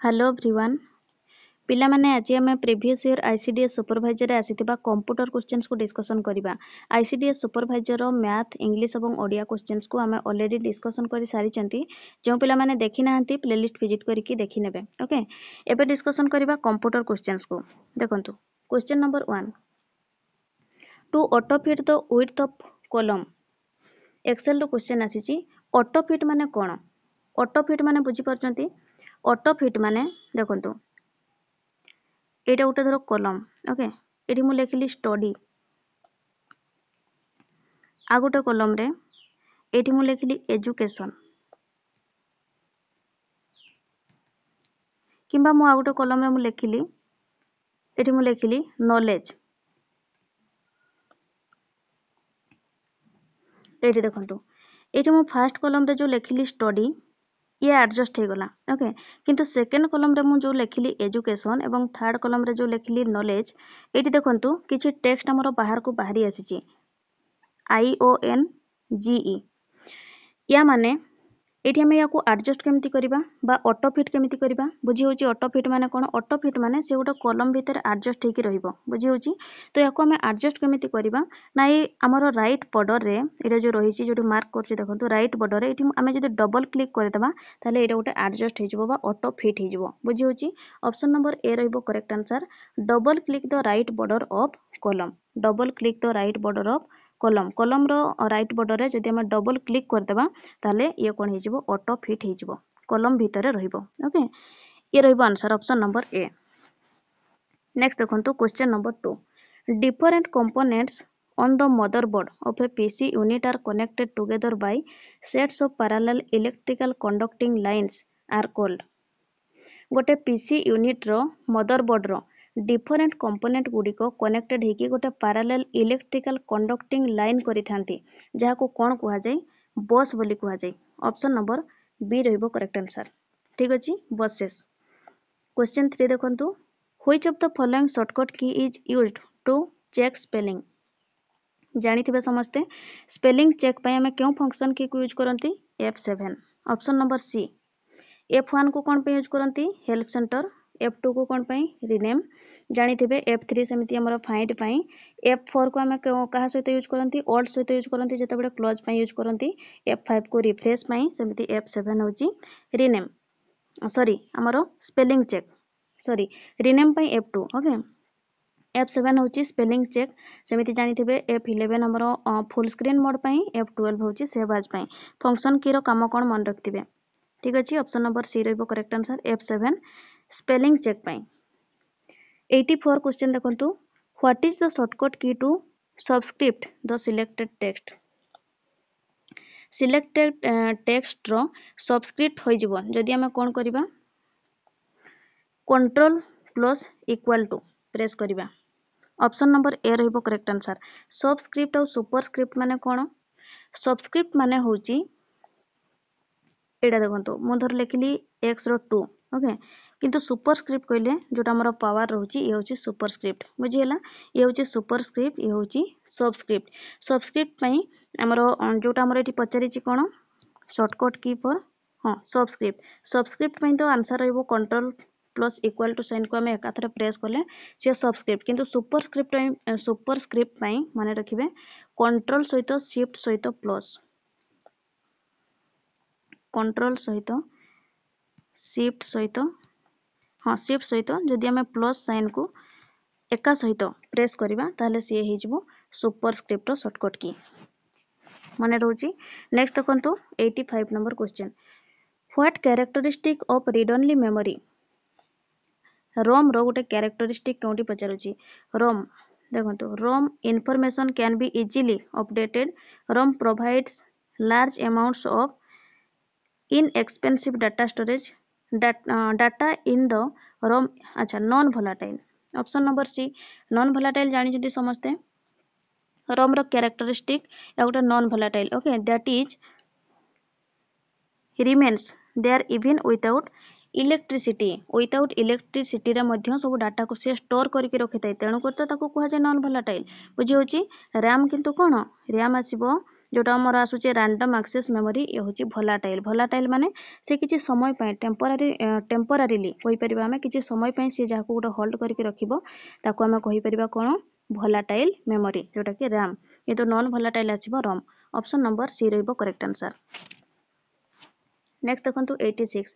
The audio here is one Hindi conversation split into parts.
हेलो एवरीवन पिला माने आज आम प्रीवियस ईयर आईसीडीएस सुपरवाइजर आसीथिबा कंप्यूटर क्वेश्चंस को डिस्कशन करिबा। आईसीडीएस सुपरवाइजर मैथ इंग्लिश और ओडिया क्वेश्चंस को आम ऑलरेडी डिस्कशन कर सारी जो पिला माने देखि नाहंती प्लेलिस्ट विजिट करके देखि नेबे। ओके एबे डिस्कशन करिबा कंप्यूटर क्वेश्चंस को। देखंतु question number 1 to auto fit the width of column Excel रो क्वेश्चन आसीची। ऑटो फिट माने कोन? ऑटो फिट माने बुझी परचंती। ऑटो फिट माने देखंतु एटा गोटे धर कलम। ओके एटी मु लिखिली स्टडी आ गोटे कलम रे एटी मु लिखिली एजुकेशन किंबा मु आ गोटे कलम रे मु लिखिली एटी मु लिखिली नॉलेज। एटी देखंतु एटी मु फर्स्ट कलम रे जो लिखिली स्टडी ये एडजस्ट हो गला। ओके किंतु सेकंड कलम रे मु जो लिखिली एजुकेशन एवं थर्ड कलम रे जो लिखिली नॉलेज एटी देखंतु किछि टेक्स्ट हमर बाहर को बाहरी आसीची IONGE या माने एठी हम याको एडजस्ट केमिति करिबा बा ऑटो फिट केमिति करिबा बुझी होची। ऑटो फिट माने कोन? ऑटो फिट माने से गोटे कॉलम भीतर एडजस्ट हेकि रहइबो बुझी होची। तो याको हम एडजस्ट केमिति करिबा ना ये हमर राइट बॉर्डर रे एटा जो रहिची जोटी मार्क करछि देखंतु राइट बॉर्डर रे एठी हम जदी डबल क्लिक कर देबा ताले एटा गोटे एडजस्ट हे जिवो बा ऑटो फिट हे जिवो बुझी होची। ऑप्शन नंबर ए रहइबो correct answer. Double click the right border of column. Double click the right border of column. Column रो राइट बॉर्डर रे जदी हम डबल क्लिक कर देबा ताले ये कोन हे जिवो ऑटो फिट हे जिवो कॉलम भीतर रहिबो। ओके ये रहिबो answer option number A. Next देखंतु question number 2 different components on the motherboard of a PC unit are connected together by sets of parallel electrical conducting lines are called। गोटे पीसी यूनिट रो मदरबोर्ड रो डिफरेंट कंपोनेंट गुड़िक कनेक्टेड होगी गोटे पैरेलल इलेक्ट्रिकल कंडक्टिंग लाइन करिथांती जहाको कोन कुहा जाय? बस बोली कुहा जाय। ऑप्शन नंबर बी रहइबो करेक्ट आंसर। ठीक अछि बसेस। क्वेश्चन 3 देखंतु which of the following shortcut key is used to check spelling. जानिथिबे समस्ते स्पेलिंग चेक पय हमें क्यों फंक्शन की यूज करंती? F7। Option number C F1 को कौन पे यूज करंती? Help centre. F2 को कौन पे? रिनेम। जानिथिबे F3 सेमिति हमर फाइंड पई। F4 को हमें कहा सहित यूज करंती? ऑल्ट सहित यूज करंती जते बडे क्लोज पई यूज करंती। F5 को रिफ्रेश पई सेमिति F7 होची रिनेम सॉरी हमर स्पेलिंग चेक सॉरी रिनेम पई F2। ओके F7 होची स्पेलिंग चेक सेमिति जानिथिबे। F11 हमर फुल स्क्रीन मोड पई। F12 होची सेव एज पई। फंक्शन की रो काम कोन मन रखथिबे? ठीक अछि ऑप्शन नंबर सी रहइबो correct answer F7 spelling check पई। 84 क्वेश्चन देखंतु what is the shortcut key to subscript the selected text. Selected text रो सबस्क्रिप्ट होई जिवो जदी हम कोन करिबा? Control plus equal to press करिबा। ऑप्शन नंबर ए रहइबो करेक्ट आंसर। सबस्क्रिप्ट और सुपरस्क्रिप्ट माने कोन? सबस्क्रिप्ट माने होची एटा देखंतु मु धर लिखिली x रो 2। ओके किंतु सुपरस्क्रिप्ट कहले जोटा हमर पावर रहउची ये होची सुपरस्क्रिप्ट बुझी हला। ये होची सुपरस्क्रिप्ट ये होची सबस्क्रिप्ट। सबस्क्रिप्ट पई हमर जोटा हमर एठी पचारिची कोन शॉर्टकट की फॉर हां सबस्क्रिप्ट। सबस्क्रिप्ट पई तो आंसर रहइबो control plus equal to sign को हमें एकाथरे प्रेस करले से सबस्क्रिप्ट। किंतु सुपरस्क्रिप्ट पई माने रखिबे कंट्रोल सहित शिफ्ट सहित प्लस कंट्रोल सहित शिफ्ट सहित हाँ शिफ्ट सहित जदि हमें प्लस साइन को एका सहित प्रेस करिबा ताले से हे जिवो सुपरस्क्रिप्ट रो शॉर्टकट की माने रहउची। नेक्स्ट देखंतु 85 number question what characteristic of read only memory. ROM रो गोटे कैरेक्टरिस्टिक कोंटी पचारुची? रोम देखंतु ROM information can be easily updated. ROM provides large amounts of inexpensive data storage data in the ROM अच्छा non volatile। Option number C non volatile जानि जदि समझते ROM रो कैरेक्टरिस्टिक या गोटे non volatile। Okay that is remains there even without electricity. Without electricity रे मध्य सब डाटा को से स्टोर करके रखिथाय तेणु कर तो ताको कुहा जाय नॉन volatile बुझी होची। रैम किंतु कोन रैम आसीबो जोटा आमर आसूचे रैंडम एक्सेस मेमोरी ये हूँ भोलाटाइल भोलाटाइल माने से किसी समय टेम्पोरारीली कहीपर आम कि समय सी जहाँ गोटे होल्ड करके रखिबो ताको आम कहीपर कौन भोलाटाइल मेमोरी जोटा कि रैम किंतु नॉन भोलाटाइल आसीबो रॉम ऑप्शन नंबर सी रहिबो करेक्ट आंसर। नेक्स्ट देखंतु 86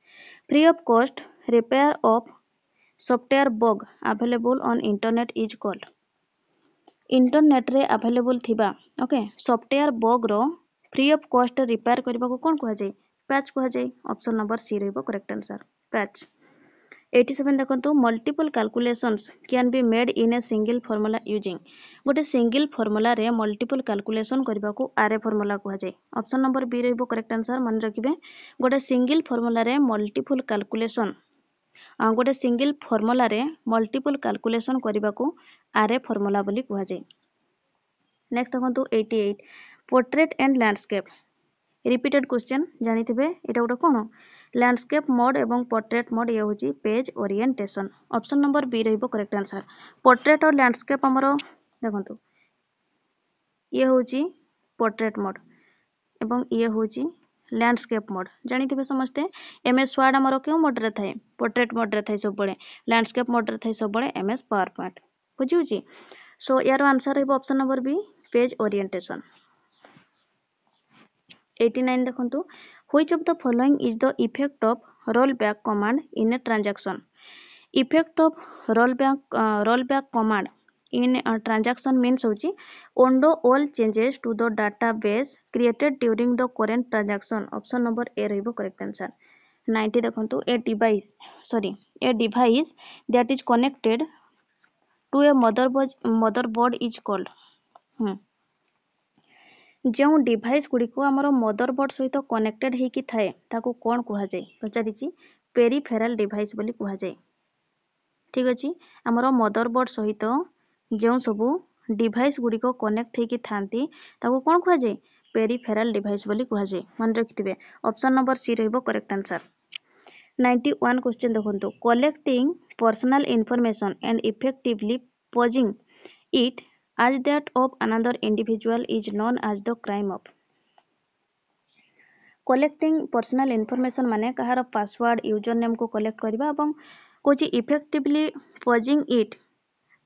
free of cost repair of software bug available on internet is called internet रे अवेलेबल थिबा ओके सॉफ्टवेयर बग रो फ्री ऑफ कॉस्ट रिपेयर करबा को कोन कहै जाय पैच कहै जाय ऑप्शन नंबर सी रहइबो करेक्ट आंसर पैच। 87 देखंतु multiple calculations can be made in a single formula using गोटे सिंगल फार्मूला रे मल्टीपल कैलकुलेशन करबा को आरे फार्मूला कहै जाय ऑप्शन नंबर बी रहइबो करेक्ट आंसर मन रखिबे गोटे सिंगल फार्मूला रे मल्टीपल कैलकुलेशन गोटे सिंगल फार्मूला रे मल्टीपल कैलकुलेशन करबा को आरे फार्मूला बोली कहै जाय। नेक्स्ट देखंतु 88 portrait and landscape repeated question जानी थे एटा गोटे कौन लैंडस्केप मोड एवं पोर्ट्रेट मोड ये हूँ page orientation option number B रहिबो करेक्ट आंसर। पोर्ट्रेट और लैंडस्केप आमर देखंतु ये हूँ पोर्ट्रेट मोड एवं ये हूँ लैंडस्केप मोड जानी थे समस्ते एमएस वर्ड आमर क्यों मोड रे थाए पोर्ट्रेट मोड रे थाए सब बड़े लैंडस्केप मोड रे थाए सब बड़े एमएस पावर पॉइंट बुझी सो यार आंसर रहिबो option number B page orientation. 89 देखंतु which of the following is the effect of roll back command in a transaction effect of roll back command in transaction means होची undo all changes to the database created during the current transaction option number A रहिबो करेक्ट आंसर। 90 देखंतु a device that is connected to a motherboard is called जो डिवाइस गुड़ी को आमर मदरबोर्ड सहित कनेक्टेड होकी थाए ताको कौन कह जाए पचारि पेरिफेराल डिवाइस बोली कह जाए ठीक अच्छे आमर मदरबोर्ड सहित जो सबू डिवाइस गुड़ी को कनेक्ट होकी थांती ताको कौन कह जाए पेरिफेराल डिवाइस बोली कह जाए मन रखिथे ऑप्शन नंबर सी रहिबो करेक्ट आंसर। 91 क्वेश्चन देखंतु collecting personal information and effectively pausing it as that of another individual is known as the crime of collecting personal information माने कहार पासवर्ड यूजर नेम को कलेक्ट करबा एवं Kochi effectively pausing it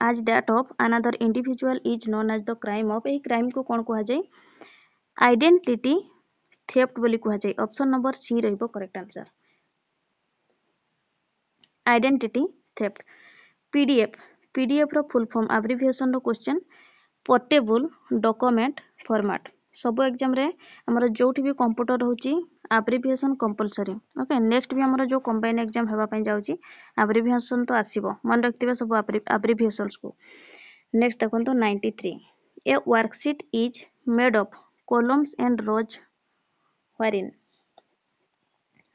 as that of another individual is known as the crime of एही क्राइम को कोन कहा जाय आइडेंटिटी थेफ्ट बोली कहा जाय ऑप्शन नंबर सी रहइबो correct answer identity theft. PDF रो फुल फॉर्म एब्रिविएशन रो क्वेश्चन पोर्टेबल डॉक्यूमेंट फॉर्मेट सब एग्जाम रे हमर जोठी भी कंप्यूटर होची एब्रिविएशन कंपलसरी ओके नेक्स्ट भी हमर जो कंबाइन एग्जाम हेबा पई जाउची एब्रिविएशन तो आसीबो मन रखतिबे सब एब्रिविएशंस को। नेक्स्ट देखंतो 93 a worksheet is made of columns and rows wherein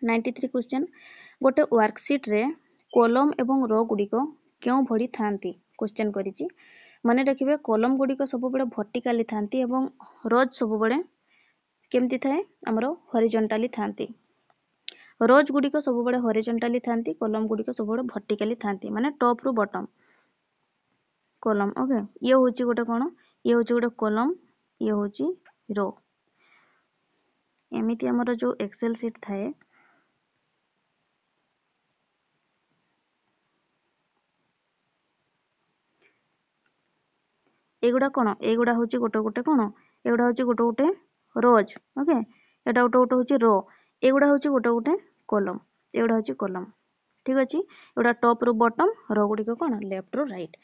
93 question गोटे वर्कशीट रे कॉलम एवं रो गुडी को क्यों भरी थांती क्वेश्चन करिची मन रखिए कॉलम गुड़ी सब बड़े वर्टिकली थांती एवं रोज सब बड़े केमती थाए आमर हॉरिजॉन्टली थांती रोज गुड़ी सब बड़े हॉरिजॉन्टली थांती कॉलम गुड़ी सब बड़े वर्टिकली थांती माने टॉप रु बॉटम कॉलम ओके ये होची गोटे कोन ये होची गोटे कॉलम ये होची रो एमिति आमर जो एक्सेल शीट थाए एगुड़ा कौन एगुड़ा हूँ गोटे गोटे कौन एगुड़ा हूँ गोटे गोटे रोज ओके एटा गोटे गोटे हूँ रो एगुड़ा हूँ गोटे गोटे कॉलम एगुड़ा हूँ कॉलम ठीक अच्छे एगुड़ा टॉप रु बॉटम रो गुड़ी कौन लेफ्ट रु राइट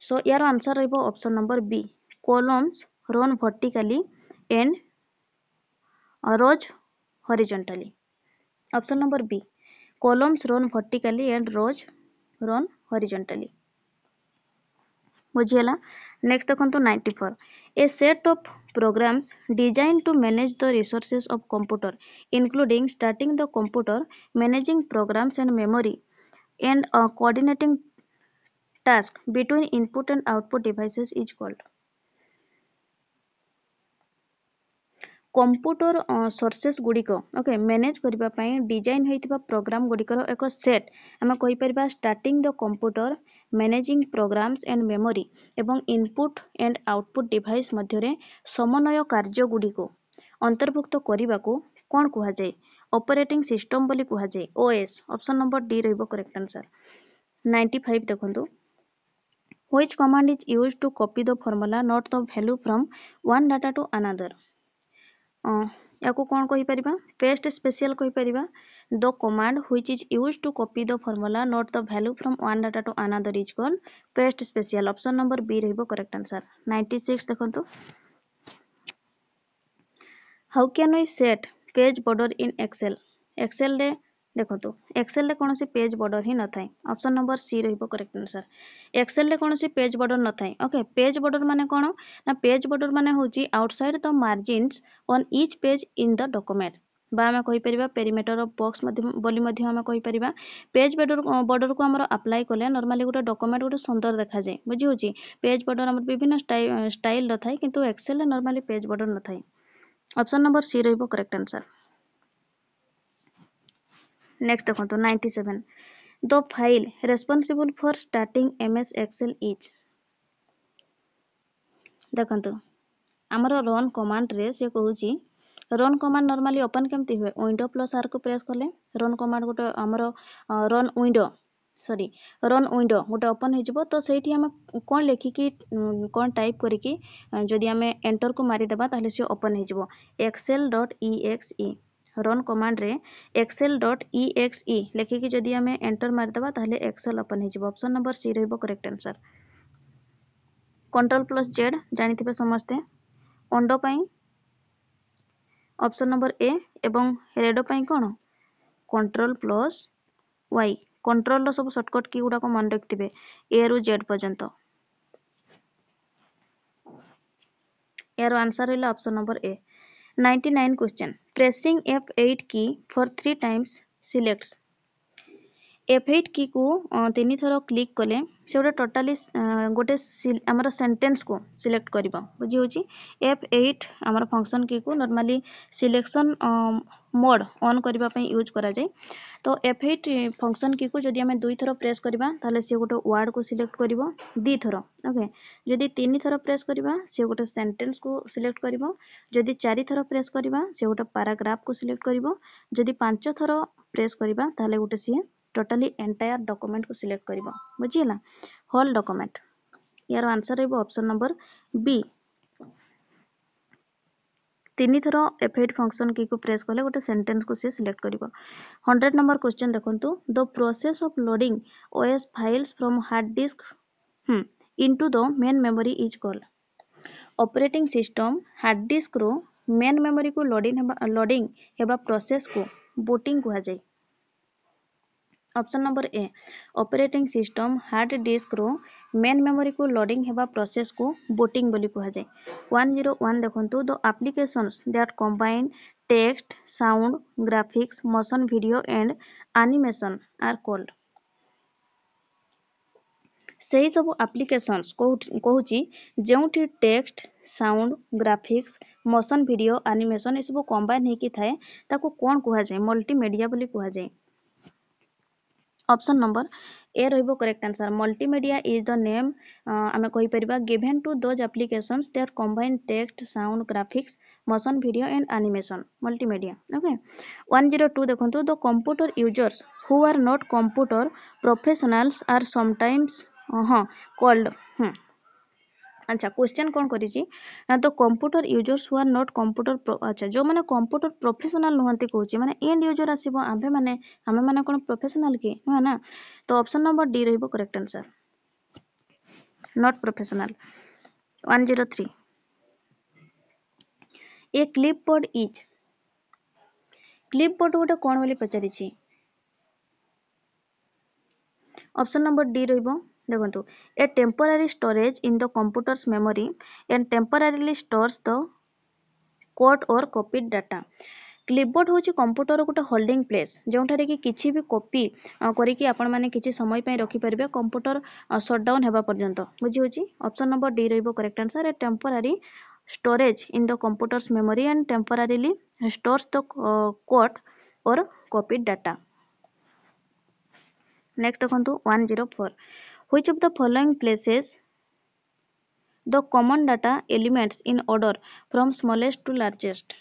सो यार आंसर रहिबो option number B columns run vertically and rows horizontally option number B columns run vertically and rows run horizontally बुझीगला। नेक्स्ट देखंतु 94 a set of programs design to manage the resources of computer including starting the computer managing programs and memory and coordinating task between input and output devices is called computer sources गुड़िक okay manage करबा पई डिजाइन होइतिबा प्रोग्राम गुड़िकर एक सेट आम कहि परिबा starting the computer managing programs and memory एवं इनपुट एंड आउटपुट डिवाइस मध्यरे समन्वय कार्य गुड़िक अंतर्भुक्त करने को कौन कहुए ऑपरेटिंग सिस्टम बोली कहुए ओएस ऑप्शन नंबर डी रहिबो करेक्ट आंसर 95 देखंतु which command is used to copy the formula not the value from one data to another याको कौन कहि परिबा पेस्ट स्पेशल कहि परिबा the command which is used to copy the formula not the value from one data to another is called paste special option number b रहिबो करेक्ट आंसर 96 देखंतु how can we set page border in excel रे देखो एक्सेल रे कौन पेज बॉर्डर ही न थाए ऑप्शन नंबर सी रहिबो करेक्ट आंसर एक्सेल रे कौन पेज बॉर्डर न थाए ओके पेज बॉर्डर माने कौन ना पेज बॉर्डर माने होची outside the margins on each page in the document बा आमे कहि परिबा पेरिमीटर ऑफ बॉक्स बोली मध्ये आमे कहि परिबा पेज बॉर्डर को हमर अप्लाई करले नॉर्मली गोटे डॉक्यूमेंट गोटे सुंदर देखा जाय बुझी होची पेज बॉर्डर हमर विभिन्न स्टाइल र थाए किंतु एक्सेल रे नॉर्मली पेज बॉर्डर न थाए ऑप्शन नंबर सी रहिबो करेक्ट आंसर नेक्स्ट देखो 97 the file responsible for starting MS Excel is देखो आमर रन कमांड रे से कहूची रन कमांड नॉर्मली ओपन केमती हुए विंडो प्लस आर को प्रेस कले रन कमांड गोटे आमर रन विंडो गोटे ओपन हो तो सही आम कौन लिखिकी कौन टाइप करिकी जदि आम एंटर को मारिदेबा ताहले सी ओपन हो excel.exe रन कमांड रे excel.exe लिखिकी जदि आम एंटर मारिदेबा ताहले एक्सेल ओपन हो ऑप्शन नंबर सी रहिबो correct answer control plus Z जानिथिबे समस्ते ओंडो पई ऑप्शन नंबर ए एवं रेडो पई कोन कंट्रोल प्लस वाई कंट्रोल रो सब शॉर्टकट की गुडा को मन रखिथिबे ए रु जेड पर्यंत यार आंसर है ऑप्शन नंबर ए 99 क्वेश्चन प्रेसिंग F8 की फॉर 3 टाइम्स सिलेक्ट्स F8 की को 3 थर क्लिक कले से गोटे टोटाली गोटे आमर सेंटेंस को सिलेक्ट करिबो बुझी होची F8 आमर फंक्शन की को नॉर्मली सिलेक्शन मोड ऑन करबा पई यूज करा जाय तो F8 फंक्शन की को जदि हमें 2 थर प्रेस करबा ताले से गोटे वर्ड को सिलेक्ट करिबो 2 थर ओके जदि 3 थर प्रेस करबा से गोटे सेंटेंस को सिलेक्ट करिबो जदि 4 थर प्रेस करबा से गोटे पैराग्राफ को सिलेक्ट करिबो जदि 5 थर प्रेस करबा ताले गोटे सी टोटाली एंटायर डॉक्यूमेंट को सिलेक्ट करिबो बुझिला होल डॉक्यूमेंट यार आंसर रहबो ऑप्शन नंबर बी 3 थर F8 फंक्शन की को प्रेस कले गोटे सेंटेंस को से सिलेक्ट करिबो 100 नंबर क्वेश्चन देखंतु the process of loading OS files from hard disk into the main memory is called operating system hard disk रो मेन मेमोरी को लोडिंग हेबा प्रोसेस को बूटिंग कहा जाय option number A operating system hard disk रो मेन मेमोरी को लोडिंग हेबा प्रोसेस को बूटिंग बोली कहा जाय 101 देखंतु the applications that combine text sound graphics motion video and animation are called सही सब एप्लीकेशंस कहूची जेउठी text sound graphics motion video animation ए सब कंबाइन हेकी थाए ताको कोन कहा जाय मल्टीमीडिया बोली कहा जाय ऑप्शन नंबर ए रहिबो correct answer multimedia is the name आमे कहि परिबा given to those applications that combine text sound graphics motion video and animation multimedia okay 102 देखंतु the computer users who are not computer professionals are sometimes called अच्छा क्वेश्चन कौन करिछि ना तो computer users who are not computer अच्छा जो माने कंप्यूटर प्रोफेशनल नहंती कहूछि माने एंड यूजर आसीबो आमे माने कोन प्रोफेशनल की न ना तो ऑप्शन नंबर डी रहइबो correct answer not professional 103 a clipboard is clipboard गोटे कोन बोली पचारिछि ऑप्शन नंबर डी रहइबो देखंतु a temporary storage in the computer's memory and temporarily stores the code or copied data clipboard होची कंप्यूटर गोटे होल्डिंग प्लेस जोंठारे कि किछि भी कॉपी करिकि आपण माने किछि समय पय रखि परबे कंप्यूटर शटडाउन हेबा पर्यंत बुझी होची ऑप्शन नंबर डी रहइबो correct answer a temporary storage in the computer's memory and temporarily stores the code or copied data next देखंतु 104 which of the following places the common data elements in order from smallest to largest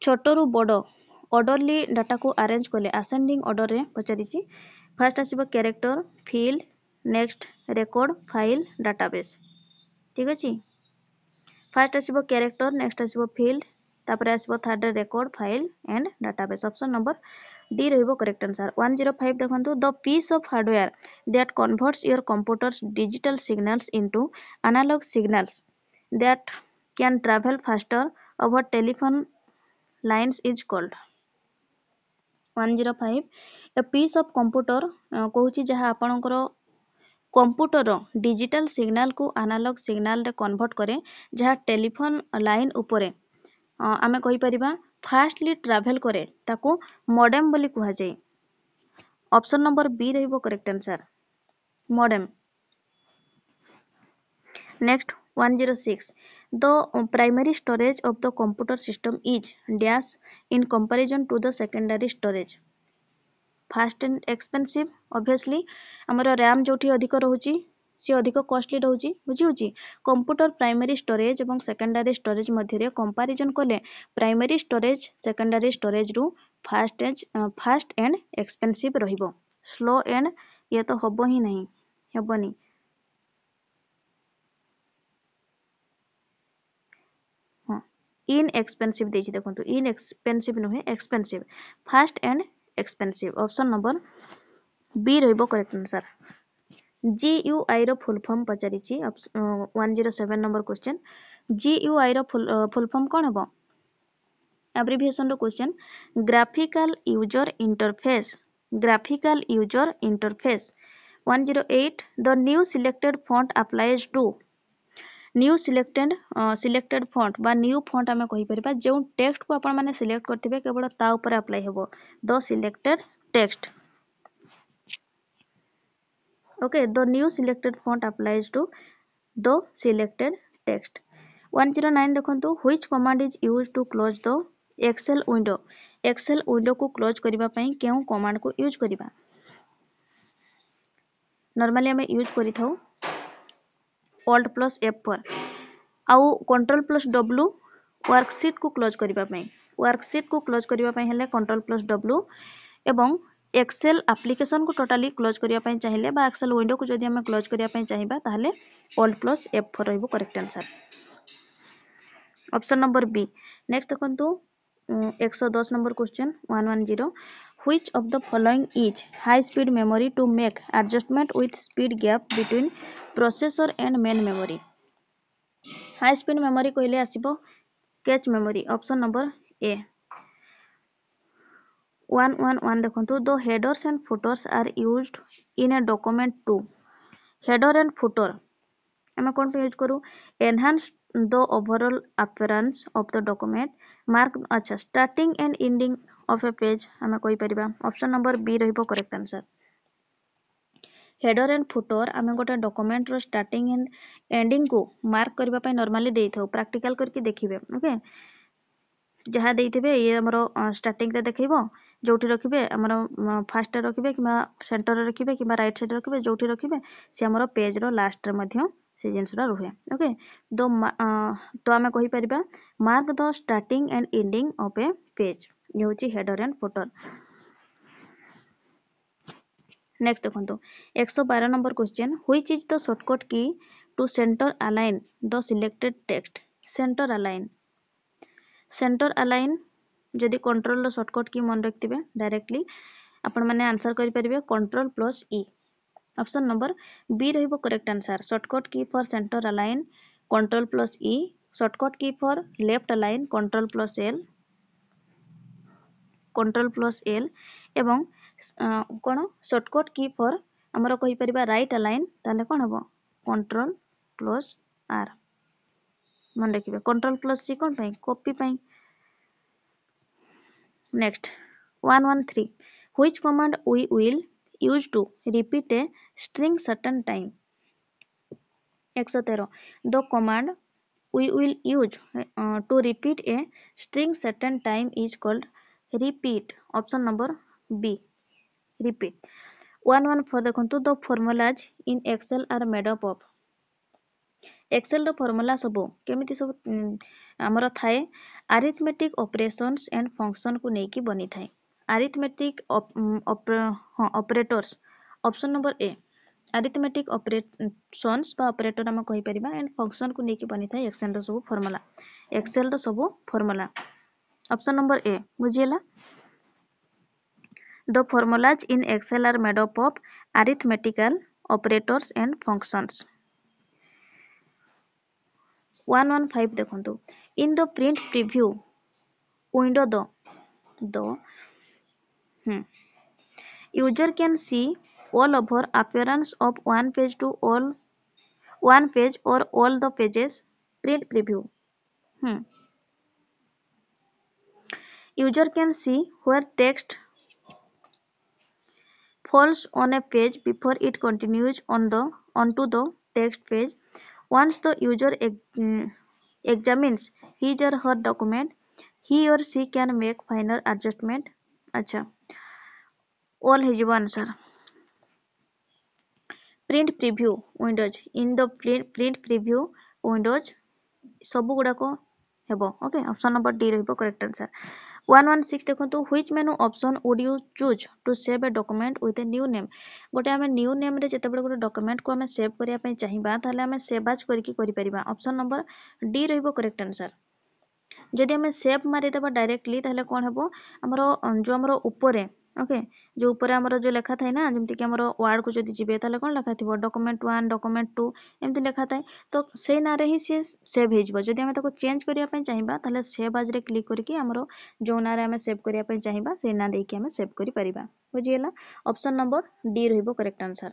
छोटरू बड़ ऑर्डरली डाटा को अरेंज कले असेंडिंग ऑर्डर रे पचारिछि फर्स्ट आसीबो character field next record file database ठीक अछि फर्स्ट आसीबो कैरेक्टर नेक्स्ट आसीबो फील्ड तापर आसीबो third record file and database option number D रहिबो करेक्ट आंसर 105 देखंतु the piece of hardware that converts your computer's digital signals into analogue signals that can travel faster over telephone lines is called 105 a piece of computer कहूची जहाँ आपणकर कंप्यूटर डिजिटल सिग्नल को एनालॉग सिग्नल रे कन्वर्ट करे जहाँ टेलीफोन लाइन उपरे आमे कहि परिबा फास्टली ट्रैवल करे ताको मॉडेम बोली कुहा जाय ऑप्शन नंबर बी रहिबो correct answer modem next 106 the primary storage of the computer system is dash in comparison to the secondary storage fast and expensive obviously हमर RAM जोठी अधिक रहउची से अधिक कॉस्टली रहउची बुझी होची कंप्यूटर प्राइमरी स्टोरेज एवं सेकेंडरी स्टोरेज मध्य रे कंपैरिजन कले प्राइमरी स्टोरेज सेकेंडरी स्टोरेज रु फास्ट एंड एक्सपेंसिव रहिबो स्लो एंड ये तो हबो ही नहीं हेबनी हाँ इनएक्सपेंसिव देछि देखंतु इनएक्सपेंसिव नुहे expensive fast and expensive option number B रहिबो करेक्ट आंसर GUI रो फुल फॉर्म पचारिछि 107 नंबर क्वेश्चन GUI रो फुल फॉर्म कोन हबो एब्रिविएशन रो question graphical user interface 108 the new selected font applies to new selected font बा न्यू फॉन्ट आमे कहि परबा जे टेक्स्ट को आपण माने सिलेक्ट करथिबे केवल ता ऊपर अप्लाई हेबो the selected text okay the new selected font applies to the selected text 109 देखंतु which command is used to close the excel window को क्लोज करिबा पई केउ कमांड को यूज करिबा नॉर्मली हमें यूज करि थाउ alt plus F4 आउ कंट्रोल प्लस W वर्कशीट को क्लोज करिबा पई वर्कशीट को क्लोज करिबा पई हेले कंट्रोल प्लस W एवं एक्सेल एप्लिकेशन को टोटाली क्लोज करिया पई चाहिए बा एक्सेल विंडो को जदि हम क्लोज करिया पई चाहिबा ताहले alt plus F4 रहइबो correct answer option number B next देखंतु 110 number question 110 which of the following is high speed memory to make adjustment with speed gap between processor and main memory high speed memory कहले आसीबो cache memory option number A 111 देखंतु the headers and footers are used in a document to header and footer हमें कौन पे यूज करू enhance the overall appearance of the document mark अच्छा starting and ending of a page हमें कहि परिबा ऑप्शन नंबर बी रहिबो correct answer header and footer आमे गोटे डॉक्यूमेंट रो स्टार्टिंग एंड एंडिंग को मार्क करबा पय नॉर्मली देई थाउ प्रैक्टिकल करके देखिबे ओके जहाँ देइथिबे ये हमरो स्टार्टिंग रे देखैबो जोठी रखिबे हमरो फर्स्ट रे रखिबे किबा सेंटर रे रखिबे किबा राइट साइड रखिबे जोठी रखिबे से हमरो पेज रो लास्ट रे मध्य से जिंसरा रहे ओके तो आमे कहि परिबा mark the starting and ending of a page ये होची हेडर एंड फुटर नेक्स्ट देखंतु 112 number question which is the shortcut key to centre align the selected text centre align जदि कंट्रोल रो शॉर्टकट की मन रखिबे डायरेक्टली आपण माने आंसर करि परिबे control plus E option number B रहिबो correct answer shortcut key for centre align control plus E shortcut key for left align control plus L एवं कोन शॉर्टकट की फॉर हमरो कहि परिबा राइट अलाइन ताले कोन हबो कंट्रोल प्लस आर मन रखिबे कंट्रोल प्लस सी कोन पई कॉपी पई next 113 which command we will use to repeat a string certain time 113 the command we will use to repeat a string certain time is called repeat option number B repeat 114 देखंतु the formulas in excel are made up of Excel formula सब केमिति सब आमर थाए अरिथमेटिक ऑपरेशंस एंड फंक्शन को लेकिन बनी थाए अरिथमेटिक ऑपरेटर्स ऑप्शन नंबर ए अरिथमेटिक ऑपरेशंस बा ऑपरेटर हम कहि परिबा एंड फंक्शन को लेकिन बनी थाए एक्सेल रो सब फॉर्मूला एक्सेल रो सब फॉर्मूला ऑप्शन नंबर ए बुझियला The formulas in Excel are made up of arithmetical operators and functions. 115 देखंतु in the print preview window the user can see all over appearance of one page to all one page or all the pages print preview. User can see where text falls on a page before it continues onto the text page. Once the user examines his or her document, he or she can make final adjustment. अच्छा all ହେଇଯିବ answer. Print preview windows in the print preview windows ସବୁ गुड़ाक हेबो ओके ऑप्शन नंबर डी रहिबो करेक्ट आंसर 116 देखंतु which menu option would you choose to save a document with a new name गोटे आमे न्यू नेम रे जेतेबेले गोटे डॉक्यूमेंट को आमे सेव करिया पय चाहिबा ताले आमे सेव आज करके करि परिबा ऑप्शन नंबर डी रहिबो करेक्ट आंसर जदि आमे सेव मारि देबा डायरेक्टली ताले कोन हेबो हमरो जो हमरो ऊपरे ओके जो ऊपरे हमरो जो लेखा थाय ना जेमति कि हमरो वर्ड को जदि जिबे ताले कोन लेखा थिबो डॉक्यूमेंट 1 डॉक्यूमेंट 2 एमति लेखा थाय तो से ना रे ही से सेव हे जिवो जदि आमे ताको चेंज करिया पय चाहिबा ताले सेव आज रे क्लिक करके हमरो जो ना रे आमे सेव करिया पय चाहिबा से ना देकी आमे सेव करि परिबा बुझियला ऑप्शन नंबर डी रहिबो करेक्ट आंसर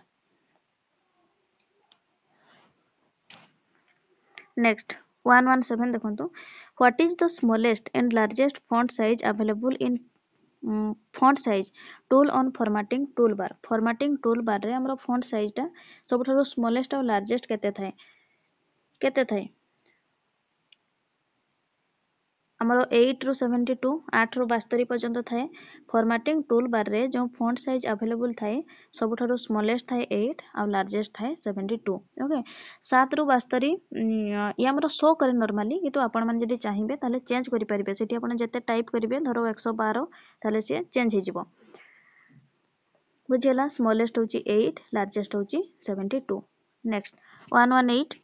नेक्स्ट 117 देखंतु what is the smallest and largest font size available in font size tool on formatting tool bar रे हमरो फॉन्ट साइज टा सबठारो स्मॉलेस्ट और लार्जेस्ट केते थाए हमरो 8 रु 72 8 रु 72 पर्यंत थाए फॉर्मेटिंग टूल बार रे जो फॉन्ट साइज अवेलेबल थाए सबठारो स्मॉलेस्ट थाए 8 और लार्जेस्ट थाए 72 ओके 7 रु 72 ये हमरो शो करे नॉर्मली किंतु आपण मन जदी चाहिबे ताले चेंज करि परिबे सेठी आपण जते टाइप करिवे धरो 112 ताले से चेंज हे जिवो बुझियला स्मॉलेस्ट होची 8 लार्जेस्ट होची 72 next 118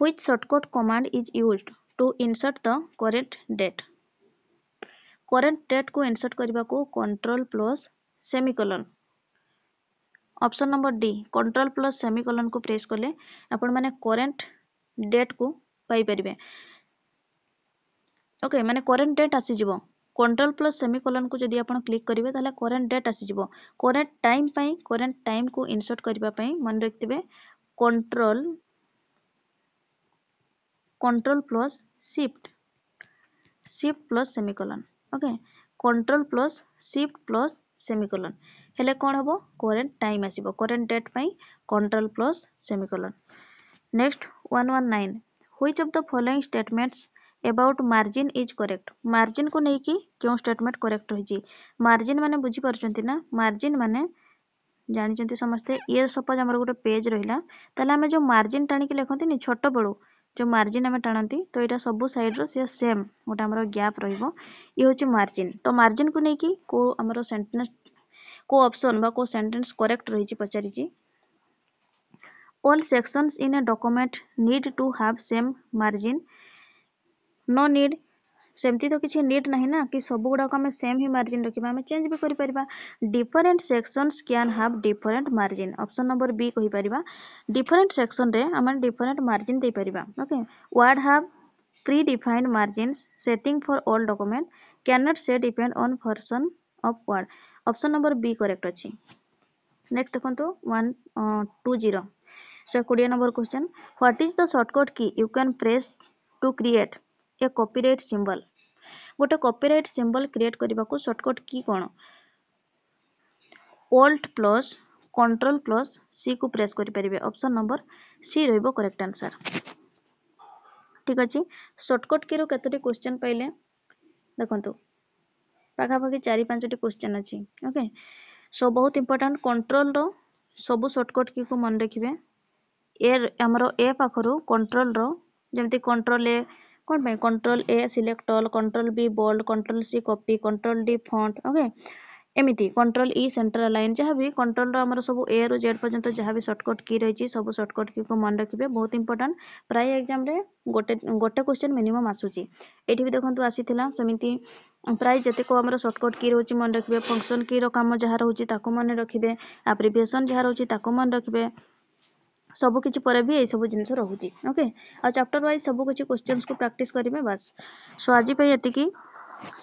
which shortcut command is used to insert the current date को insert करबा को control plus semicolon option number D control plus semicolon को प्रेस कले आपण माने करंट डेट को पाई परिबे ओके माने करंट डेट आसी जिवो कंट्रोल प्लस सेमिकोलन को जदी आपण क्लिक करिवे ताले करंट डेट आसी जिवो करंट टाइम को इंसर्ट करबा पई मन रखिबे control plus shift plus semicolon okay control plus shift plus semicolon हेले कोन हबो करंट टाइम आसीबो करंट डेट पई control plus semicolon next 119 which of the following statements about margin is correct margin को नै कि क्यों स्टेटमेंट करेक्ट होई जी मार्जिन माने बुझी परचंती ना मार्जिन माने जानि चंती समस्ते ये सपोज हमर गोटे पेज रहिला ताले हमें जो मार्जिन टाणी के लेखंती नि छोट बड़ो जो मार्जिन हमें टाणती तो एटा सब साइड रो से सेम गोटे हमर गैप रहिबो ये होची मार्जिन तो मार्जिन को नै कि को हमर सेंटेंस को ऑप्शन बा को सेंटेंस करेक्ट रही पचारी जी all sections in a document need to have same margin no need सेमती तो किसी नीड नहीं ना कि सब गुड़ा को हमें सेम ही मार्जिन रखिबा हमें चेंज भी करि परिबा different sections can have different margin option number B कहि परिबा डिफरेंट सेक्शन रे हमें डिफरेंट मार्जिन दे परिबा okay Word have predefined margins setting for all document can not say depend on version of Word option number B correct अछि नेक्स्ट देखंतो 120 so 20 number question what is the shortcut key you can press to create a copyright symbol गोटे कॉपीराइट सिंबल क्रिएट करबा को शॉर्टकट की कोन Alt plus control plus C को प्रेस करि परिबे ऑप्शन नंबर सी रहइबो करेक्ट आंसर ठीक अछि शॉर्टकट की रो केतोटी क्वेश्चन पाइले देखंतु पाखा पाखी 4-5टी क्वेश्चन अछि ओके सो बहुत इंपोर्टेंट कंट्रोल रो सब शॉर्टकट की को मन रखिबे आमर ए पाखर कंट्रोल रो जमती कंट्रोल ए कौन पे control A select all, control B bold, control C copy, control D font, okay एमती कंट्रोल ई सेंटर लाइन जहाँ भी कंट्रोल आमर सब ए रु जेड पर्यंत जहाँ भी सर्टकट की रही सब सर्टकट की को मन रखिए बहुत इंपोर्टेंट प्राय एग्जाम रे गोटे गोटे क्वेश्चन मिनिमम आसूची एठी भी देखंतु आसीथिला समिति प्राय जते को हमर सर्टकट की रहउची मन रखिबे फंक्शन की रो काम जहाँ रहउची ताको मन रखिबे एप्रिविएशन जहाँ रहउची ताको मन रखिबे सब किछि पर भी ए सब जिंस रहउची ओके आ चैप्टर वाइज सब किछि क्वेश्चंस को प्रैक्टिस करिवे बस सो आज पे एति की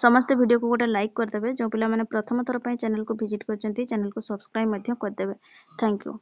समस्त वीडियो को गोटे लाइक करदेवे जो पिला माने प्रथम थर चैनल को विजिट करचंती चैनल को सब्सक्राइब मध्य करदेवे थैंक यू।